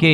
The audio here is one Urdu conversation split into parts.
کہ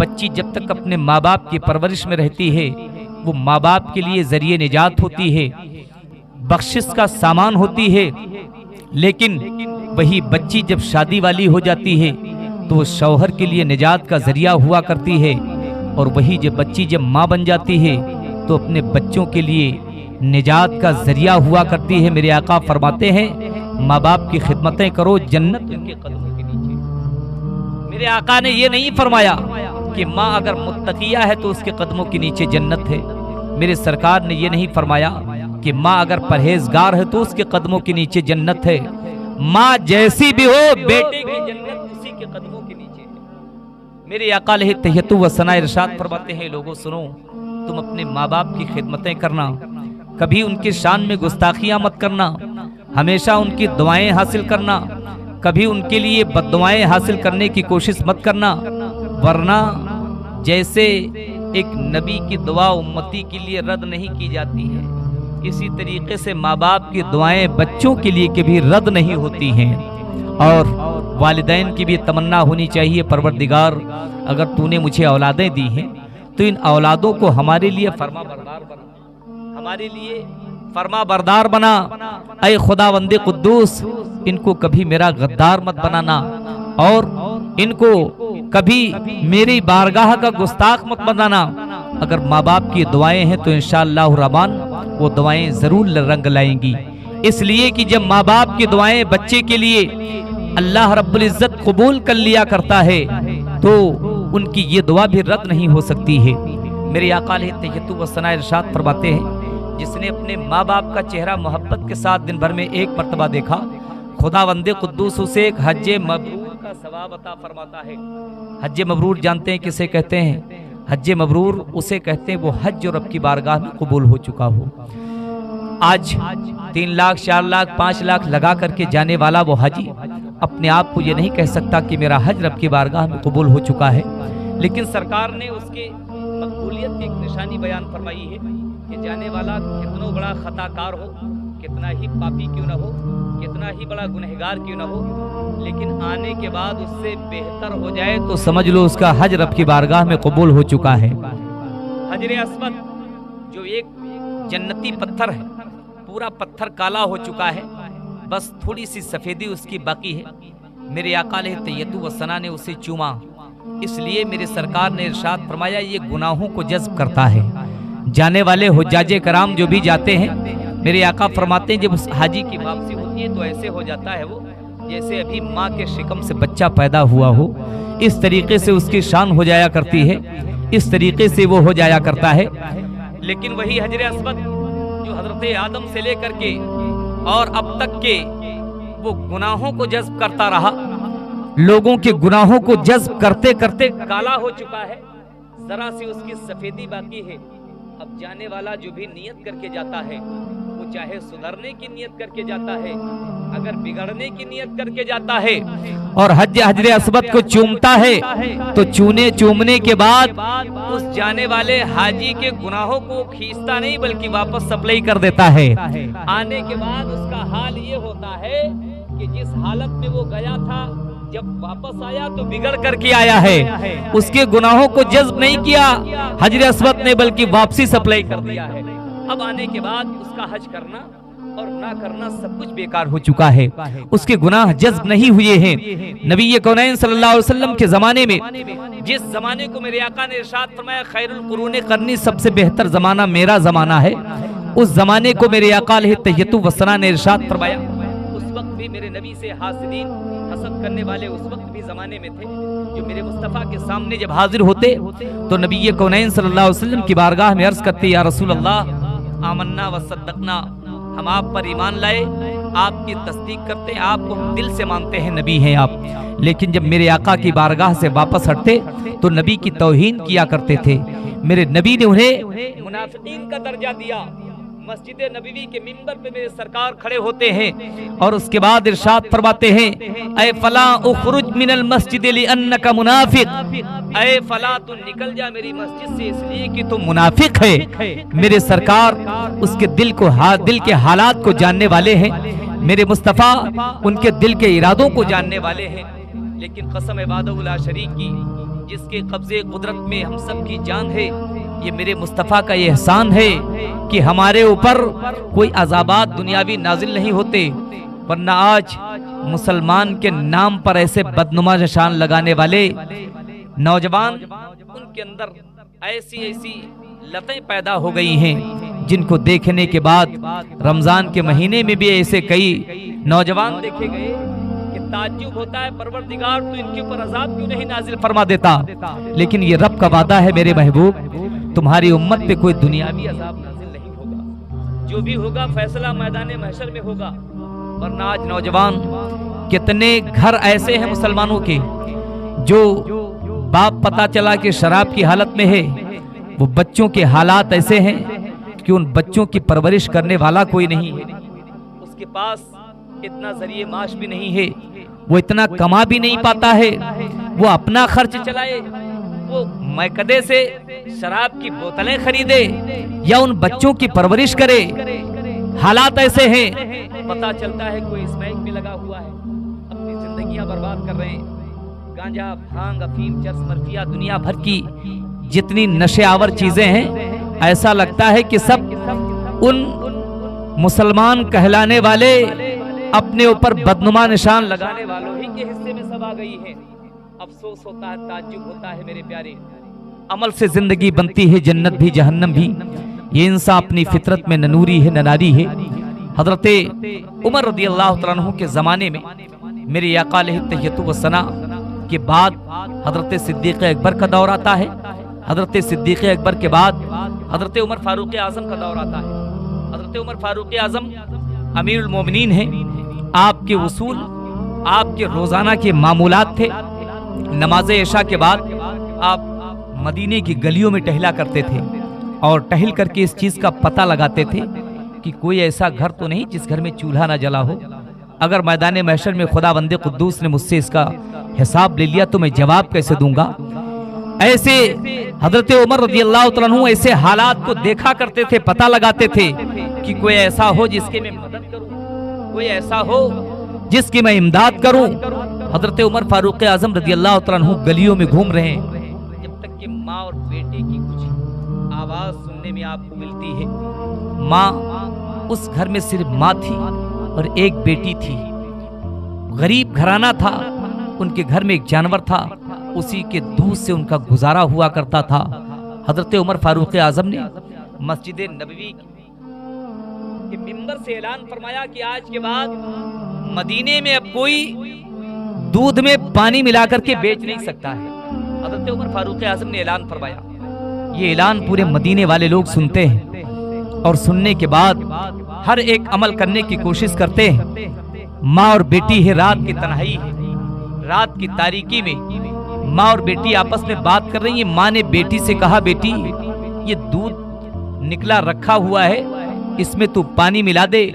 بچی جب تک اپنے ماں باپ کی پرورش میں رہتی ہے وہ ماں باپ کے لیے ذریعہ نجات ہوتی ہے، بخشش کا سامان ہوتی ہے، لیکن وہی بچی جب شادی والی ہو جاتی ہے تو وہ شوہر کے لیے نجات کا ذریعہ ہوا کرتی ہے، اور وہی جب بچی جب ماں بن جاتی ہے تو اپنے بچوں کے لیے نجات کا ذریعہ ہوا کرتی ہے۔ میرے آقا فرماتے ہیں ماں باپ کی خدمتیں کرو، جنت ان کے قدموں کے نیچے۔ میرے آقا نے یہ نہیں فرمایا کہ ماں اگر متقیہ ہے تو اس کے قدموں کے نیچے جنت ہے۔ میرے سرکار نے یہ نہیں فرمایا کہ ماں اگر پرہیزگار ہے تو اس کے قدموں کے نیچے جنت ہے۔ ماں جیسی بھی ہو بیٹے کی جنت اسی کے قدموں کے نیچے ہے۔ میرے آقا علیہ تحیۃ و ثناء ارشاد فرماتے ہیں لوگوں سنو، تم اپنے ماں باپ کی خدمتیں کرنا، کبھی ان کی شان میں گستاخیاں مت کرنا، ہمیشہ ان کی دعائیں حاصل کرنا، کبھی ان کے لیے بد دعائیں حاصل کرنے کی کوشش مت کرنا، ورنہ جیسے ایک نبی کی دعا امتی کے لیے رد نہیں کی جاتی ہے، اسی طریقے سے ماں باپ کی دعائیں بچوں کے لیے کبھی رد نہیں ہوتی ہیں۔ اور والدین کی بھی تمنا ہونی چاہیے، پروردگار اگر تو نے مجھے اولادیں دی ہیں تو ان اولادوں کو ہمارے لیے فرما بردار بنا، ہمارے لیے فرما بردار بنا۔ اے خداوند قدوس ان کو کبھی میرا غدار مت بنانا، اور ان کو کبھی میری بارگاہ کا گستاخ مت بنانا۔ اگر ماں باپ کی دعائیں ہیں تو انشاءاللہ الرحمن وہ دعائیں ضرور رنگ لائیں گی، اس لیے کہ جب ماں باپ کی دعائیں بچے کے لیے اللہ رب العزت قبول کر لیا کرتا ہے تو ان کی یہ دعا بھی رد نہیں ہو سکتی ہے۔ میرے آقا علیہ تحیۃ و ثناء ارشاد فرماتے ہیں جس نے اپنے ماں باپ کا چہرہ محبت کے ساتھ دن بھر میں ایک مرتبہ دیکھا، خداوند قدوس اسے ایک حج مبرور کا ثواب عطا فرماتا ہے۔ حج مبرور جانتے ہیں کسے کہتے ہیں؟ حج مبرور اسے کہتے ہیں وہ حج جو رب کی بارگاہ میں قبول ہو چکا ہو۔ آج 3 لاکھ 4 لاکھ 5 لاکھ لگا کر کے جانے والا وہ حاجی اپنے آپ کو یہ نہیں کہہ سکتا کہ میرا حج رب کی بارگاہ میں قبول ہو چکا ہے، لیکن سرکار نے اس کے مقبولیت کی ایک نشانی بیان فرمائی ہے کہ جانے والا کتنا بڑا خطا کار ہو، کتنا ہی پاپی کیوں نہ ہو، کتنا ہی بڑا گنہگار کیوں نہ ہو، لیکن آنے کے بعد اس سے بہتر ہو جائے تو سمجھ لو اس کا حج رب کی بارگاہ میں قبول ہو چکا ہے۔ حجر اسود جو ایک جنتی پتھر ہے، پورا پتھر کالا ہو چکا ہے، بس تھوڑی سی سفیدی اس کی باقی ہے۔ میرے آقا علیہ تحیۃ و ثناء نے اسے چوما، اس لیے میرے سرکار نے ارشاد فرمایا یہ گناہوں کو جذب کرتا ہے۔ جانے والے حجاج کرام جو بھی جاتے ہیں، میرے آقا فرماتے ہیں جب اس حاجی کی واپسی ہوتی ہے تو ایسے ہو جاتا ہے وہ جیسے ابھی ماں کے شکم سے بچہ پیدا ہوا ہو، اس طریقے سے اس کی شان ہو جایا کرتی ہے، اس طریقے سے وہ ہو جایا کرتا ہے۔ لیکن وہی حجر اسود جو حضرت آدم سے لے کر کے اور اب تک کے وہ گناہوں کو جذب کرتا رہا، لوگوں کے گناہوں کو جذب کرتے کرتے کالا ہو چکا ہے، ذرا سی اس کی سفیدی باقی ہے۔ اب جانے والا جو بھی نیت کر کے جاتا ہے، وہ چاہے سدھرنے کی نیت کر کے جاتا ہے، اگر بگڑنے کی نیت کر کے جاتا ہے اور حجر اسود کو چومتا ہے تو چومنے کے بعد اس جانے والے حاجی کے گناہوں کو کھینچتا نہیں بلکہ واپس سپلائی کر دیتا ہے۔ آنے کے بعد اس کا حال یہ ہوتا ہے کہ جس حالت میں وہ گیا تھا جب واپس آیا تو بگڑ کر کے آیا ہے، اس کے گناہوں کو جذب نہیں کیا حجر اسود نے بلکہ واپسی سپلائی کر دیا ہے۔ اب آنے کے بعد اس کا حج کرنا اور نہ کرنا سب کچھ بیکار ہو چکا ہے، اس کے گناہ جذب نہیں ہوئے ہیں۔ نبی کونین صلی اللہ علیہ وسلم کے زمانے میں، جس زمانے کو میرے آقا نے ارشاد فرمایا خیر القرون قرنی، سب سے بہتر زمانہ میرا زمانہ ہے، اس زمانے کو میرے آقا علیہ تحیۃ و ثناء نے ارشاد فرمایا۔ اس وقت بھی میرے نبی سے حاسدین، حسد کرنے والے اس وقت بھی زمانے میں تھے، جو میرے مصطفیٰ کے سامنے جب حاضر ہوتے تو نبی کونین صلی اللہ علیہ وسلم کی بارگاہ میں عرض کرتے یا رسول اللہ آمنا و صدقنا، ہم آپ پر ایمان لائے، آپ کی تصدیق کرتے، آپ کو ہم دل سے مانتے ہیں، نبی ہیں آپ۔ لیکن جب میرے آقا کی بارگاہ سے واپس ہٹتے تو نبی کی توہین کیا کرتے تھے، میرے نبی نے انہیں منافقین کا درجہ دیا۔ مسجد نبوی کے منبر پہ میرے سرکار کھڑے ہوتے ہیں اور اس کے بعد ارشاد فرماتے ہیں اے فلاں اخرج من المسجد لانک منافق، اے فلاں تو نکل جا میری مسجد سے اس لیے کہ تم منافق ہے۔ میرے سرکار اس کے دل کے حالات کو جاننے والے ہیں، میرے مصطفیٰ ان کے دل کے ارادوں کو جاننے والے ہیں۔ لیکن قسم وعدہ لا شریک کی، جس کے قبضے قدرت میں ہم سب کی جان ہے، یہ میرے مصطفیٰ کا یہ احسان ہے کہ ہمارے اوپر کوئی عذابات دنیاوی نازل نہیں ہوتے، ورنہ آج مسلمان کے نام پر ایسے بدنما نشان لگانے والے نوجوان، ان کے اندر ایسی لتیں پیدا ہو گئی ہیں جن کو دیکھنے کے بعد رمضان کے مہینے میں بھی ایسے کئی نوجوان دیکھے گئے کہ تعجب ہوتا ہے، پروردگار تو ان کے اوپر عذاب کیوں نہیں نازل فرما دیتا؟ لیکن یہ رب کا وعدہ ہے میرے محبوب، تمہاری امت پہ کوئی دنیاوی عذاب نازل نہیں ہوگا، جو بھی ہوگا فیصلہ میدان محشر میں ہوگا۔ ورنہ آج نوجوان کتنے گھر ایسے ہیں مسلمانوں کے جو باپ پتا چلا کہ شراب کی حالت میں ہے، وہ بچوں کے حالات ایسے ہیں کہ ان بچوں کی پرورش کرنے والا کوئی نہیں ہے، اس کے پاس اتنا ذریعہ معاش بھی نہیں ہے، وہ اتنا کما بھی نہیں پاتا ہے، وہ اپنا خرچ چلائے، وہ میکدے سے شراب کی بوتلیں خریدے یا ان بچوں کی پرورش کرے۔ حالات ایسے ہیں، پتا چلتا ہے کوئی اسمیک میں لگا ہوا ہے، اپنی زندگیاں برباد کر رہے ہیں، گانجا، بھانگ، افیم، چرس، مرفیہ، دنیا بھر کی جتنی نشے آور چیزیں ہیں، ایسا لگتا ہے کہ سب ان مسلمان کہلانے والے اپنے اوپر بدنما نشان لگانے والوں ہی کے حصے میں سب آ گئی ہیں۔ افسوس ہوتا ہے، تعجب ہوتا ہے میرے پیارے، عمل سے زندگی بنتی ہے، جنت بھی جہنم بھی، یہ انسان اپنی فطرت میں نہ نوری ہے نہ ناری ہے۔ حضرت عمر رضی اللہ تعالیٰ عنہ کے زمانے میں میرے آقا علیہ التحیۃ والثناء کے بعد حضرت صدیق اکبر کا دور آتا ہے، حضرت صدیق اکبر کے بعد حضرت عمر فاروق اعظم کا دور آتا ہے۔ حضرت عمر فاروق اعظم امیر المومنین ہیں، آپ کے اصول، آپ کے روزانہ کے معمولات تھے، نماز عشاء کے بعد آپ مدینے کی گلیوں میں ٹہلا کرتے تھے اور ٹہل کر کے اس چیز کا پتہ لگاتے تھے کہ کوئی ایسا گھر تو نہیں جس گھر میں چولہا نہ جلا ہو، اگر میدان محشر میں خدا بند قدوس نے مجھ سے اس کا حساب لے لیا تو میں جواب کیسے دوں گا۔ ایسے حضرت عمر رضی اللہ تعالیٰ عنہ ایسے حالات کو دیکھا کرتے تھے، پتہ لگاتے تھے کہ کوئی ایسا ہو جس کی میں مدد کروں، کوئی ایسا ہو جس کی میں امداد کروں۔ حضرت عمر فاروق اعظم رضی اللہ تعالیٰ عنہ گلیوں میں گھوم رہے ہیں، جب تک کہ ماں اور بیٹے کی کچھ آواز سننے میں آپ کو ملتی ہے۔ ماں، اس گھر میں صرف ماں تھی اور ایک بیٹی تھی، غریب گھرانہ تھا، ان کے گھر میں ایک جانور تھا، اسی کے دودھ سے ان کا گزارا ہوا کرتا تھا۔ حضرت عمر فاروق اعظم نے مسجد نبوی کے منبر سے اعلان فرمایا کہ آج کے بعد مدینے میں اب کوئی دودھ میں پانی ملا کر کے بیچ نہیں سکتا ہے۔ حضرت عمر فاروق اعظم نے اعلان فرمایا، یہ اعلان پورے مدینے والے لوگ سنتے ہیں اور سننے کے بعد ہر ایک عمل کرنے کی کوشش کرتے ہیں۔ ماں اور بیٹی ہے، رات کی تنہائی ہے، رات کی تاریکی میں ماں اور بیٹی آپس میں بات کر رہی ہیں۔ ماں نے بیٹی سے کہا، بیٹی یہ دودھ نکلا رکھا ہوا ہے، اس میں تو پانی ملا دے۔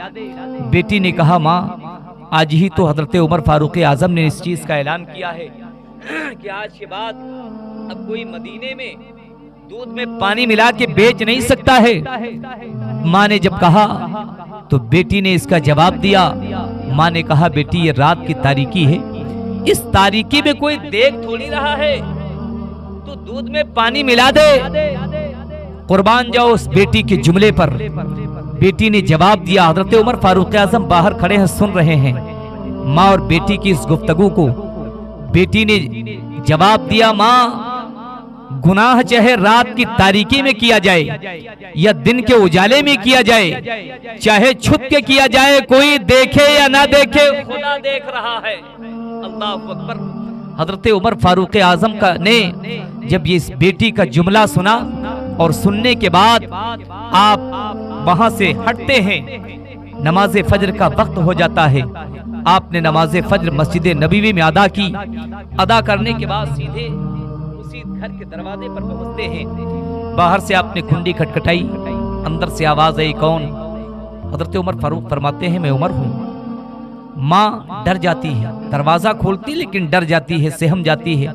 بیٹی نے کہا، ماں آج ہی تو حضرت عمر فاروق اعظم نے اس چیز کا اعلان کیا ہے کہ آج کے بعد اب کوئی مدینے میں دودھ میں پانی ملا کے بیچ نہیں سکتا ہے۔ ماں نے جب کہا تو بیٹی نے اس کا جواب دیا۔ ماں نے کہا، بیٹی یہ رات کی تاریکی ہے، اس تاریکی میں کوئی دیکھ تھوڑی رہا ہے، تو دودھ میں پانی ملا دے۔ قربان جاؤ اس بیٹی کے جملے پر۔ بیٹی نے جواب دیا۔ حضرت عمر فاروق اعظم باہر کھڑے ہیں، سن رہے ہیں ماں اور بیٹی کی اس گفتگو کو۔ بیٹی نے جواب دیا، ماں گناہ چاہے رات کی تاریکی میں کیا جائے یا دن کے اجالے میں کیا جائے، چاہے چھپ کے کیا جائے، کوئی دیکھے یا نہ دیکھے، خدا دیکھ رہا ہے۔ اللہ اکبر۔ حضرت عمر فاروق اعظم نے جب یہ اس بیٹی کا جملہ سنا اور سننے کے بعد آپ وہاں سے ہٹتے ہیں، نماز فجر کا وقت ہو جاتا ہے۔ آپ نے نماز فجر مسجد نبوی میں ادا کی۔ ادا کرنے کے بعد سیدھے اسی گھر کے دروازے پر پہنچتے ہیں۔ باہر سے آپ نے کھنڈی کھٹکھٹائی، اندر سے آواز آئی، کون؟ حضرت عمر فاروق فرماتے ہیں، میں عمر ہوں۔ ماں ڈر جاتی ہے، دروازہ کھولتی لیکن ڈر جاتی ہے، سہم جاتی ہے۔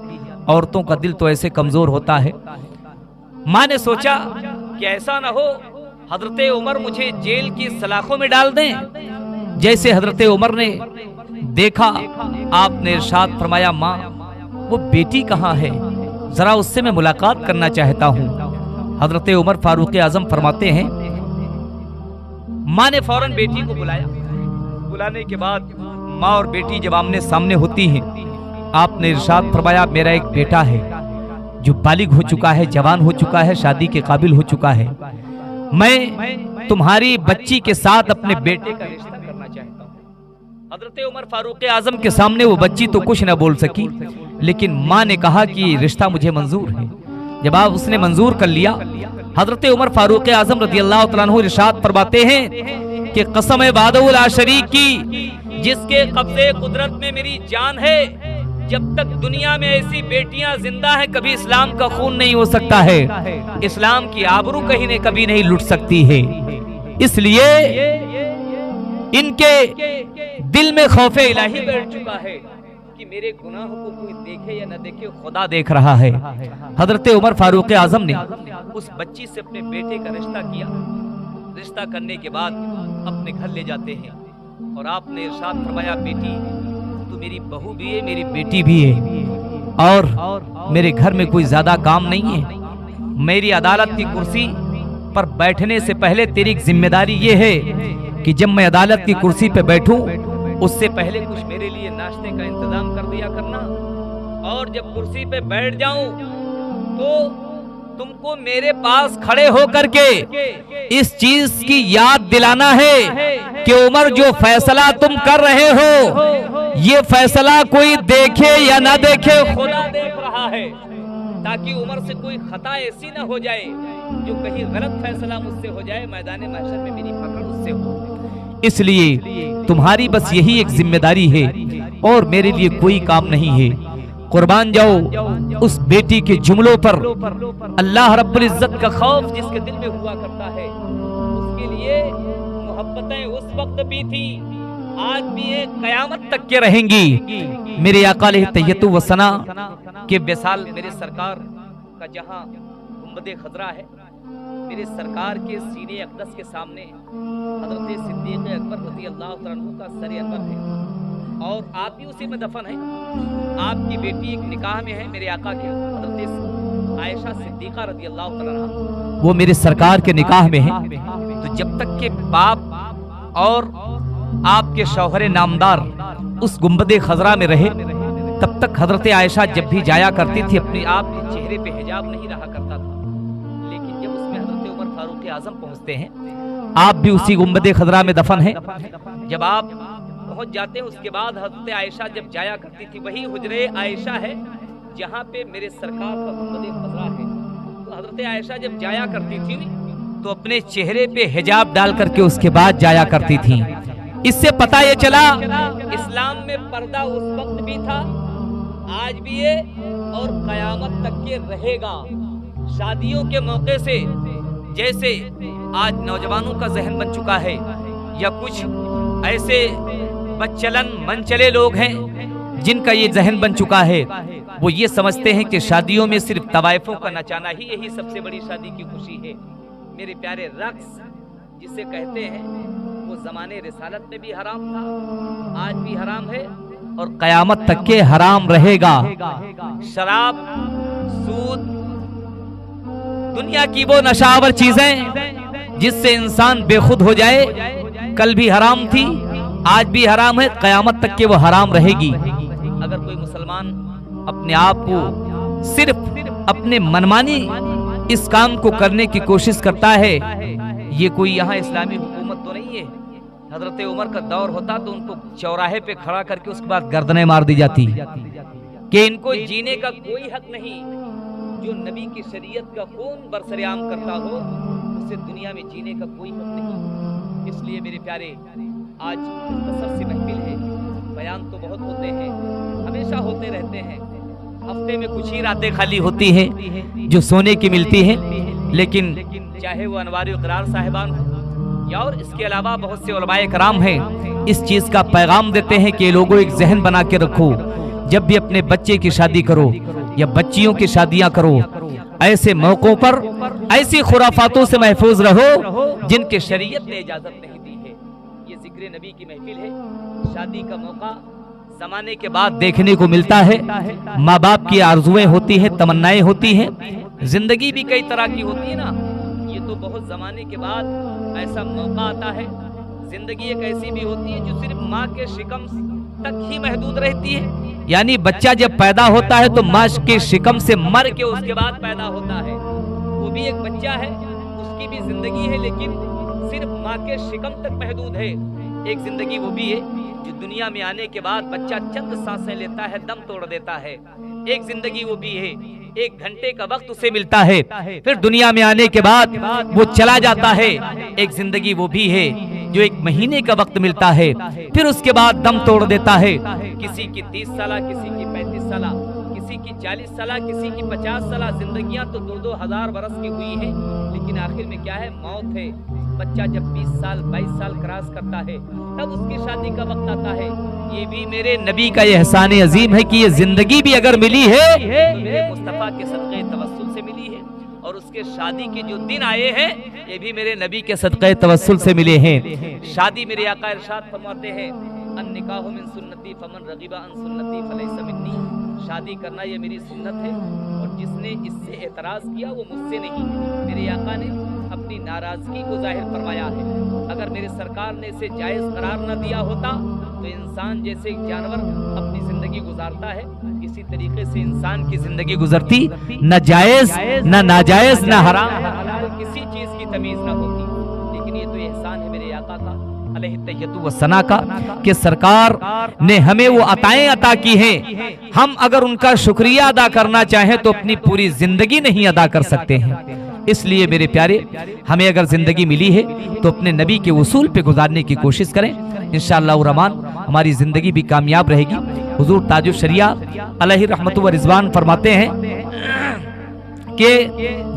عورتوں کا دل تو ایسے کمزور ہوتا ہے۔ ماں نے سوچا کہ ایسا نہ ہو حضرت عمر مجھے جیل کی سلاخوں میں ڈال دیں۔ جیسے حضرت عمر نے دیکھا، آپ نے ارشاد فرمایا، ماں وہ بیٹی کہاں ہے؟ ذرا اس سے میں ملاقات کرنا چاہتا ہوں۔ حضرت عمر فاروق اعظم فرماتے ہیں ماں نے فوراً بیٹی کو بلایا۔ بلانے کے بعد ماں اور بیٹی جب آمنے سامنے ہوتی ہیں، آپ نے ارشاد فرمایا میرا ایک بیٹا ہے جو بالغ ہو چکا ہے، جوان ہو چکا ہے، شادی کے قابل ہو چکا ہے، میں تمہاری بچی کے ساتھ اپنے بیٹے کا رشتہ کرنا چاہتا ہوں۔ حضرت عمر فاروق اعظم کے سامنے وہ بچی تو کچھ نہ بول سکی، لیکن ماں نے کہا کہ یہ رشتہ مجھے منظور ہے۔ جب آپ اس نے منظور کر لیا، حضرت عمر فاروق اعظم رضی اللہ تعالیٰ عنہ ارشاد فرماتے ہیں کہ قسم وحدہ لا شریک کی، جس کے قبضے قدرت میں میری جان ہے، جب تک دنیا میں ایسی بیٹیاں زندہ ہیں کبھی اسلام کا خون نہیں ہو سکتا ہے، اسلام کی آبرو کہیں نے کبھی نہیں لٹ سکتی ہے۔ اس لیے ان کے دل میں خوف الہی بیٹھ چکا ہے کہ میرے گناہوں کو کوئی دیکھے یا نہ دیکھے، خدا دیکھ رہا ہے۔ حضرت عمر فاروق اعظم نے اس بچی سے اپنے بیٹے کا رشتہ کیا۔ رشتہ کرنے کے بعد اپنے گھر لے جاتے ہیں اور آپ نے ارشاد فرمایا بیٹی تو میری بہو بھی ہے، میری بیٹی بھی ہے، اور میرے گھر میں کوئی زیادہ کام نہیں ہے۔ میری عدالت کی کرسی پر بیٹھنے سے پہلے تیری ایک ذمہ داری یہ ہے کہ جب میں عدالت کی کرسی پہ بیٹھوں اس سے پہلے کچھ میرے لیے ناشتے کا انتظام کر دیا کرنا، اور جب کرسی پہ بیٹھ جاؤں تو تم کو میرے پاس کھڑے ہو کر کے اس چیز کی یاد دلانا ہے کہ عمر جو فیصلہ تم کر رہے ہو یہ فیصلہ کوئی دیکھے یا نہ دیکھے، خدا دیکھ رہا ہے، تاکہ عمر سے کوئی خطا ایسی نہ ہو جائے جو کہیں غلط فیصلہ مجھ سے ہو جائے، میدان محشر میں میری پکڑ اس سے ہو۔ اس لیے تمہاری بس یہی ایک ذمہ داری ہے اور میرے لیے کوئی کام نہیں ہے۔ قربان جاؤ اس بیٹی کے جملوں پر۔ اللہ رب العزت کا خوف جس کے دل میں ہوا کرتا ہے اس کے لیے محبتیں اس وقت بھی تھی، آج بھی یہ قیامت تک کے رہیں گی۔ میرے آقا علیہ تحیۃ و ثنا کے وصال میرے سرکار کا جہاں گنبد خضرا ہے، میرے سرکار کے سینے اقدس کے سامنے حضرت صدیق اکبر رضی اللہ عنہ کا سر انور ہے، اور آپ بھی اسی میں دفن ہیں۔ آپ کی بیٹی ایک نکاح میں ہے میرے آقا کے، حضرت عائشہ صدیقہ رضی اللہ عنہ، وہ میرے سرکار کے نکاح میں ہیں۔ تو جب تک کہ باپ اور آپ کے شوہر نامدار اس گنبد خضرا میں رہے تب تک حضرت عائشہ جب بھی جایا کرتی تھی اپنے آپ کے چہرے پہ حجاب نہیں رہا کرتا تھا، لیکن جب اس میں حضرت عمر فاروق اعظم پہنچتے ہیں، آپ بھی اسی گنبد خضرا میں دفن ہیں۔ جب آپ پہنچ جاتے ہیں اس کے بعد حضرت عائشہ جب جایا کرتی تھی، وہی حجرے عائشہ ہے جہاں پہ میرے سرکار کا گنبد خضرا ہے، تو حضرت عائشہ جب جایا کرتی تھی تو اپنے چہرے پہ حجاب ڈال کر کے اس کے بعد جایا کرتی تھی۔ اس سے پتہ یہ چلا اسلام میں پردہ اس وقت بھی تھا، آج بھی ہے اور قیامت تک کے رہے گا۔ شادیوں کے موقع سے جیسے آج نوجوانوں کا ذہن بن چکا ہے، یا کچھ ایسے بچلن منچلے لوگ ہیں جن کا یہ ذہن بن چکا ہے، وہ یہ سمجھتے ہیں کہ شادیوں میں صرف طوائفوں کا نچانا ہی یہی سب سے بڑی شادی کی خوشی ہے۔ میرے پیارے رقص جسے کہتے ہیں وہ زمانے رسالت میں بھی حرام تھا، آج بھی حرام ہے اور قیامت تک کے حرام رہے گا۔ شراب، سود، دنیا کی وہ نشاور چیزیں جس سے انسان بے خود ہو جائے، کل بھی حرام تھی، آج بھی حرام ہے، قیامت تک کے وہ حرام رہے گی۔ اگر کوئی مسلمان اپنے آپ کو صرف اپنے منمانی اس کام کو کرنے کی کوشش کرتا ہے، یہ کوئی یہاں اسلامی حکومت تو نہیں ہے۔ حضرت عمر کا دور ہوتا تو ان کو چوراہے پہ کھڑا کر کے اس کے بعد گردنیں مار دی جاتی کہ ان کو جینے کا کوئی حق نہیں۔ جو نبی کی شریعت کا خون برسر عام کرتا ہو اسے دنیا میں جینے کا کوئی حق نہیں۔ اس لیے میرے پیارے آج مختصر سی محفل ہے، بیان تو بہت ہوتے ہیں، ہمیشہ ہوتے رہتے ہیں، ہفتے میں کچھ ہی راتیں خالی ہوتی ہیں جو سونے کی ملتی ہیں، لیکن چاہے وہ انوار اقرار صاحبان ہوں یا اور اس کے علاوہ بہت سے علماء کرام ہیں، اس چیز کا پیغام دیتے ہیں کہ لوگوں ایک ذہن بنا کے رکھو، جب بھی اپنے بچے کی شادی کرو یا بچیوں کی شادیاں کرو، ایسے موقعوں پر ایسی خرافاتوں سے محفوظ رہو جن کے شریعت نے اجازت نہیں دی ہے۔ یہ ذکر نبی کی محفل ہے، شادی کا موقع زمانے کے بعد دیکھنے کو ملتا ہے. ماں باپ کی آرزویں ہوتی ہیں, تمنائیں ہوتی ہیں, زندگی بھی کئی طرح کی ہوتی ہے نا. یہ تو بہت زمانے کے بعد ایسا موقع آتا ہے. زندگی ایک ایسی بھی ہوتی ہے جو صرف ماں کے شکم تک ہی محدود رہتی ہے. یعنی بچہ جب پیدا ہوتا ہے تو ماں کے شکم سے مر کے اس کے بعد پیدا ہوتا ہے. وہ بھی ایک بچہ ہے, اس کی بھی زندگی ہے, لیکن صرف ماں کے شکم تک محدود ہے. ایک زندگی وہ بھی ہے جو دنیا میں آنے کے بعد بچہ چند سانسیں لیتا ہے, دم توڑ دیتا ہے. ایک زندگی وہ بھی ہے, 1 گھنٹے کا وقت اسے ملتا ہے, پھر دنیا میں آنے کے بعد وہ چلا جاتا ہے. ایک زندگی وہ بھی ہے جو 1 مہینے کا وقت ملتا ہے, پھر اس کے بعد دم توڑ دیتا ہے. کسی کی 30 سالہ, کسی کی 35 سالہ, کسی کی 40 سالہ, کسی کی 50 سالہ. زندگیاں تو 2-2 ہزار برس کی ہوئی ہیں, لیکن آخر میں کیا ہے, موت ہے. بچہ جب 20 سال 22 سال کراس کرتا ہے تب اس کی شادی کا وقت آتا ہے. یہ بھی میرے نبی کا یہ احسان عظیم ہے کہ یہ زندگی بھی اگر ملی ہے تو میرے مصطفیٰ کے صدقے توسل سے ملی ہے, اور اس کے شادی کے جو دن آئے ہیں یہ بھی میرے نبی کے صدقے توسل سے ملے ہیں. شادی میرے آقا ارشاد فرماتے ہیں, النکاح من سنتی فمن رغب عن سنتی فلیس منی. شادی کرنا یہ میری سنت ہے, اور جس نے اس سے اعتراض کیا وہ مجھ سے نہیں. میرے آقا نے اپنی ناراضگی کو ظاہر فرمایا ہے. اگر میرے سرکار نے اسے جائز قرار نہ دیا ہوتا تو انسان جیسے ایک جانور اپنی زندگی گزارتا ہے, اسی طریقے سے انسان کی زندگی گزرتی, نہ جائز نہ ناجائز نہ حرام نہ حلال, کسی چیز کی تمیز نہ ہوتی. لیکن یہ تو احسان ہے میرے آقا کا علیہ التحیۃ والثناء کا کہ سرکار نے ہمیں وہ عطائیں عطا کی ہیں. ہم اگر ان کا شکریہ ادا کرنا چاہیں تو اپنی پوری زندگی نہیں ادا کر سکتے ہیں. اس لیے میرے پیارے, ہمیں اگر زندگی ملی ہے تو اپنے نبی کے اصول پہ گزارنے کی کوشش کریں. انشاءاللہ الرحمن ہماری زندگی بھی کامیاب رہے گی. حضور تاج الشریعہ علیہ رحمت و رضوان فرماتے ہیں کہ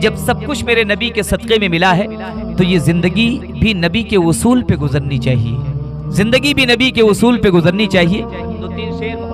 جب سب کچھ میرے نبی کے صدقے میں ملا ہے تو یہ زندگی بھی نبی کے اصول پہ گزرنی چاہیے. زندگی بھی نبی کے اصول پہ گزرنی چاہیے. 2-3 شعر